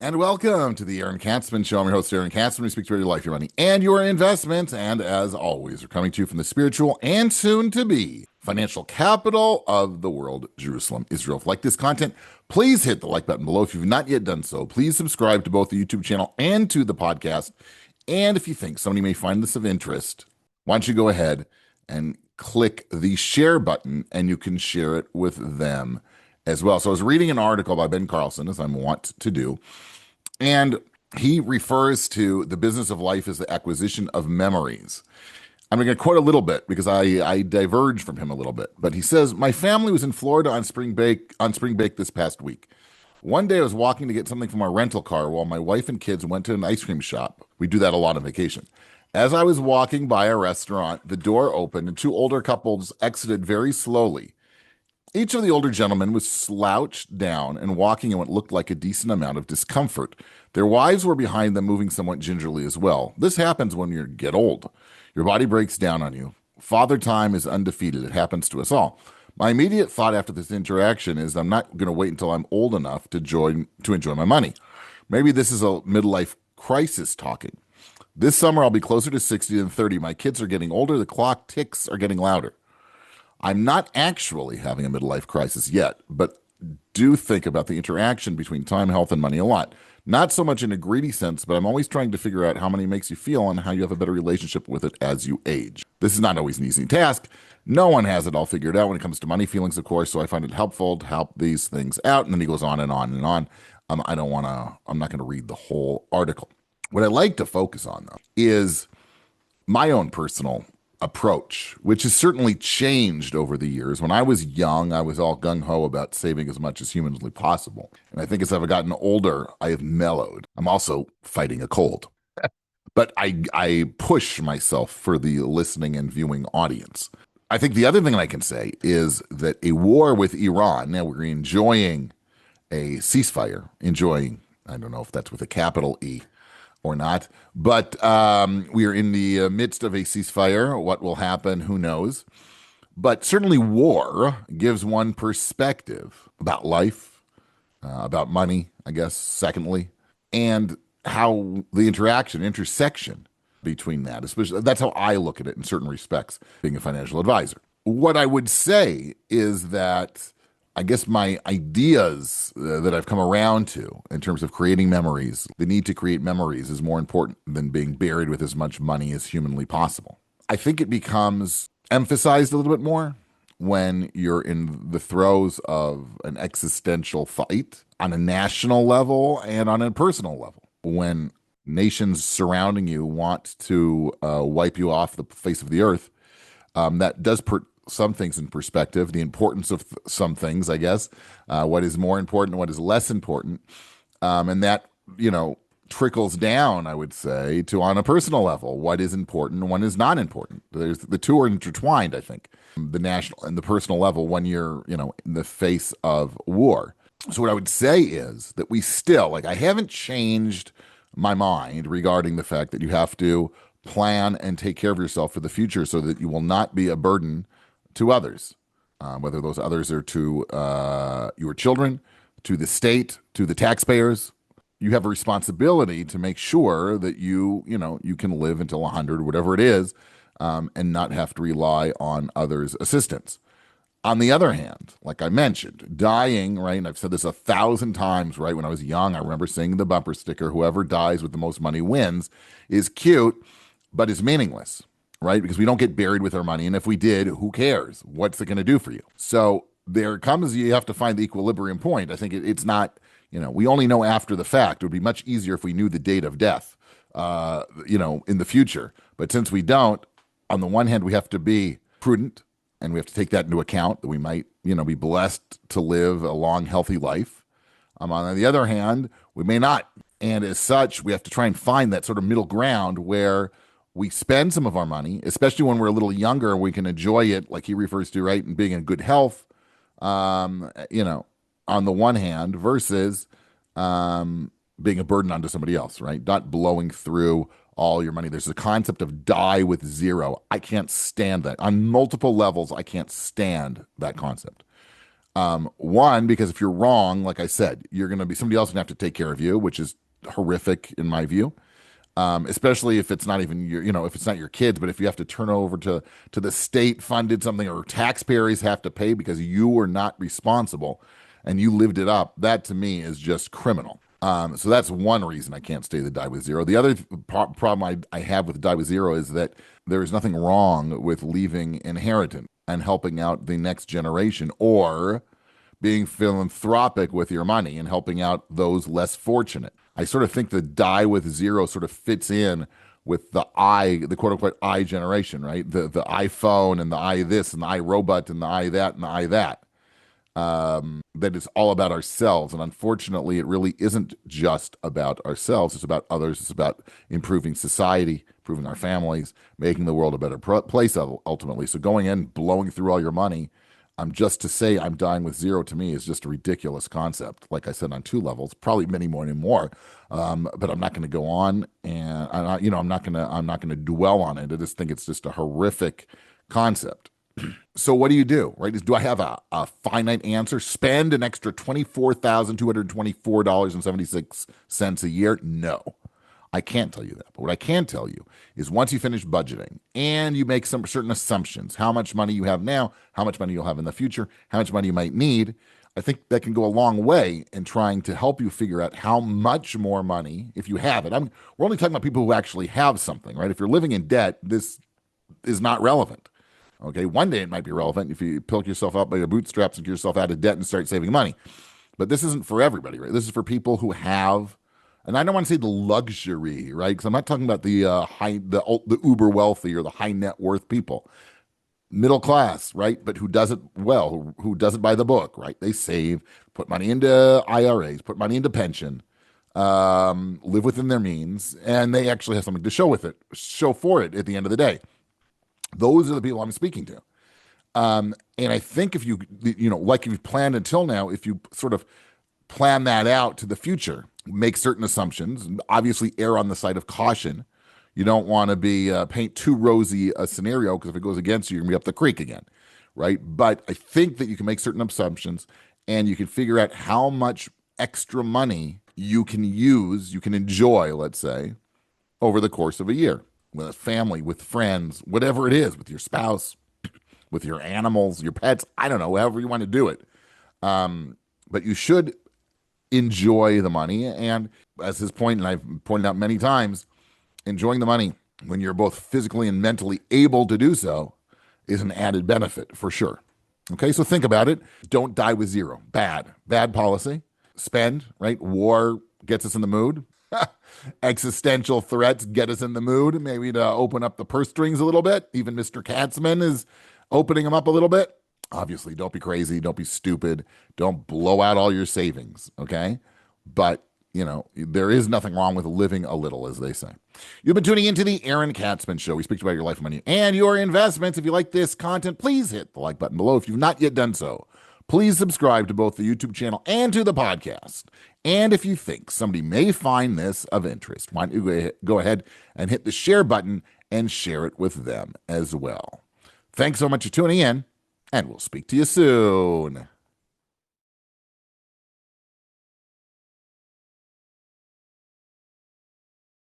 And welcome to the Aaron Katzman Show. I'm your host, Aaron Katzman. We speak to your life, your money, and your investments. And as always, we're coming to you from the spiritual and soon to be financial capital of the world, Jerusalem, Israel. If you like this content, please hit the like button below. If you've not yet done so, please subscribe to both the YouTube channel and to the podcast. And if you think somebody may find this of interest, why don't you go ahead and click the share button and you can share it with them as well. So I was reading an article by Ben Carlson, as I want to do, and he refers to the business of life as the acquisition of memories. I'm going to quote a little bit because I diverge from him a little bit. But he says, "My family was in Florida on spring break this past week. One day I was walking to get something from our rental car while my wife and kids went to an ice cream shop. We do that a lot on vacation. As I was walking by a restaurant, the door opened and two older couples exited very slowly. Each of the older gentlemen was slouched down and walking in what looked like a decent amount of discomfort. Their wives were behind them, moving somewhat gingerly as well. This happens when you get old. Your body breaks down on you. Father time is undefeated. It happens to us all. My immediate thought after this interaction is I'm not going to wait until I'm old enough to enjoy my money. Maybe this is a midlife crisis talking. This summer I'll be closer to 60 than 30. My kids are getting older. The clock ticks are getting louder. I'm not actually having a midlife crisis yet, but do think about the interaction between time, health, and money a lot. Not so much in a greedy sense, but I'm always trying to figure out how money makes you feel and how you have a better relationship with it as you age. This is not always an easy task. No one has it all figured out when it comes to money feelings, of course, so I find it helpful to help these things out. And then he goes on and on and on. I'm not going to read the whole article. What I like to focus on, though, is my own personal approach, which has certainly changed over the years. When I was young, I was all gung-ho about saving as much as humanly possible. And I think as I've gotten older, I have mellowed. I'm also fighting a cold. But I push myself for the listening and viewing audience. I think the other thing I can say is that a war with Iran, now we're enjoying a ceasefire, I don't know if that's with a capital E, or not. But we are in the midst of a ceasefire. What will happen, who knows? But certainly war gives one perspective about life, about money, I guess, secondly, and how the intersection between that, especially that's how I look at it in certain respects, being a financial advisor. What I would say is that I guess my ideas that I've come around to in terms of creating memories, the need to create memories is more important than being buried with as much money as humanly possible. I think it becomes emphasized a little bit more when you're in the throes of an existential fight on a national level and on a personal level. When nations surrounding you want to wipe you off the face of the earth, that does put some things in perspective, the importance of some things, I guess, what is more important, what is less important. And that, trickles down, I would say, to on a personal level, what is important and what is not important. The two are intertwined, I think, the national and the personal level when you're, in the face of war. So what I would say is that we still, I haven't changed my mind regarding the fact that you have to plan and take care of yourself for the future so that you will not be a burden to others, whether those others are to your children, to the state, to the taxpayers. You have a responsibility to make sure that you can live until 100, whatever it is, and not have to rely on others' assistance. On the other hand, like I mentioned, dying, right? And I've said this 1,000 times, right? When I was young, I remember seeing the bumper sticker, whoever dies with the most money wins, is cute, but is meaningless. Right? Because we don't get buried with our money. And if we did, who cares? What's it going to do for you? So there comes, you have to find the equilibrium point. I think it's not, we only know after the fact. It would be much easier if we knew the date of death, in the future. But since we don't, on the one hand, we have to be prudent and we have to take that into account that we might, be blessed to live a long, healthy life. On the other hand, we may not. And as such, we have to try and find that sort of middle ground where we spend some of our money, especially when we're a little younger, we can enjoy it, like he refers to, right, and being in good health, on the one hand, versus being a burden onto somebody else, right? Not blowing through all your money. There's a concept of die with zero. I can't stand that. On multiple levels, I can't stand that concept. One, because if you're wrong, like I said, you're going to be somebody else going to have to take care of you, which is horrific in my view. Especially if it's not even your, if it's not your kids, but if you have to turn over to the state funded something or taxpayers have to pay because you were not responsible and you lived it up, that to me is just criminal. So that's one reason I can't stay the die with zero. The other problem I have with die with zero is that there is nothing wrong with leaving inheritance and helping out the next generation or being philanthropic with your money and helping out those less fortunate. I sort of think the die with zero sort of fits in with the quote unquote I generation, right? The iPhone and the I this and the I robot and the I that and the I that. That it's all about ourselves. And unfortunately, it really isn't just about ourselves. It's about others. It's about improving society, improving our families, making the world a better place ultimately. So going in, blowing through all your money, just to say I'm dying with zero to me is just a ridiculous concept. Like I said, on two levels, probably many more and more. But I'm not going to go on, and I'm not going to dwell on it. I just think it's just a horrific concept. So what do you do, right? Do I have a finite answer? Spend an extra $24,224.76 a year? No, I can't tell you that. But what I can tell you is once you finish budgeting and you make some certain assumptions, how much money you have now, how much money you'll have in the future, how much money you might need, I think that can go a long way in trying to help you figure out how much more money, if you have it. We're only talking about people who actually have something, right? If you're living in debt, this is not relevant. Okay, one day it might be relevant if you pick yourself up by your bootstraps and get yourself out of debt and start saving money. But this isn't for everybody, right? This is for people who have, and I don't want to say the luxury, right? Because I'm not talking about the uber wealthy or the high net worth people. Middle class, right? But who does it well, who does it by the book, right? They save, put money into IRAs, put money into pension, live within their means, and they actually have something to show for it at the end of the day. Those are the people I'm speaking to. And I think if like you've planned until now, if you sort of plan that out to the future, make certain assumptions, and obviously err on the side of caution. You don't want to paint too rosy a scenario because if it goes against you, you're going to be up the creek again, right? But I think that you can make certain assumptions and you can figure out how much extra money you can enjoy, let's say, over the course of a year. With a family, with friends, whatever it is, with your spouse, with your animals, your pets, I don't know, however you want to do it. But you should enjoy the money. And as his point, and I've pointed out many times, enjoying the money when you're both physically and mentally able to do so is an added benefit for sure. Okay, so think about it. Don't die with zero. Bad policy. Spend, right? War gets us in the mood. Existential threats get us in the mood, maybe to open up the purse strings a little bit. Even Mr. Katzman is opening them up a little bit. Obviously, don't be crazy. Don't be stupid. Don't blow out all your savings, okay? But, there is nothing wrong with living a little, as they say. You've been tuning into the Aaron Katzman Show. We speak about your life, money, and your investments. If you like this content, please hit the like button below if you've not yet done so. Please subscribe to both the YouTube channel and to the podcast. And if you think somebody may find this of interest, why don't you go ahead and hit the share button and share it with them as well. Thanks so much for tuning in, and we'll speak to you soon.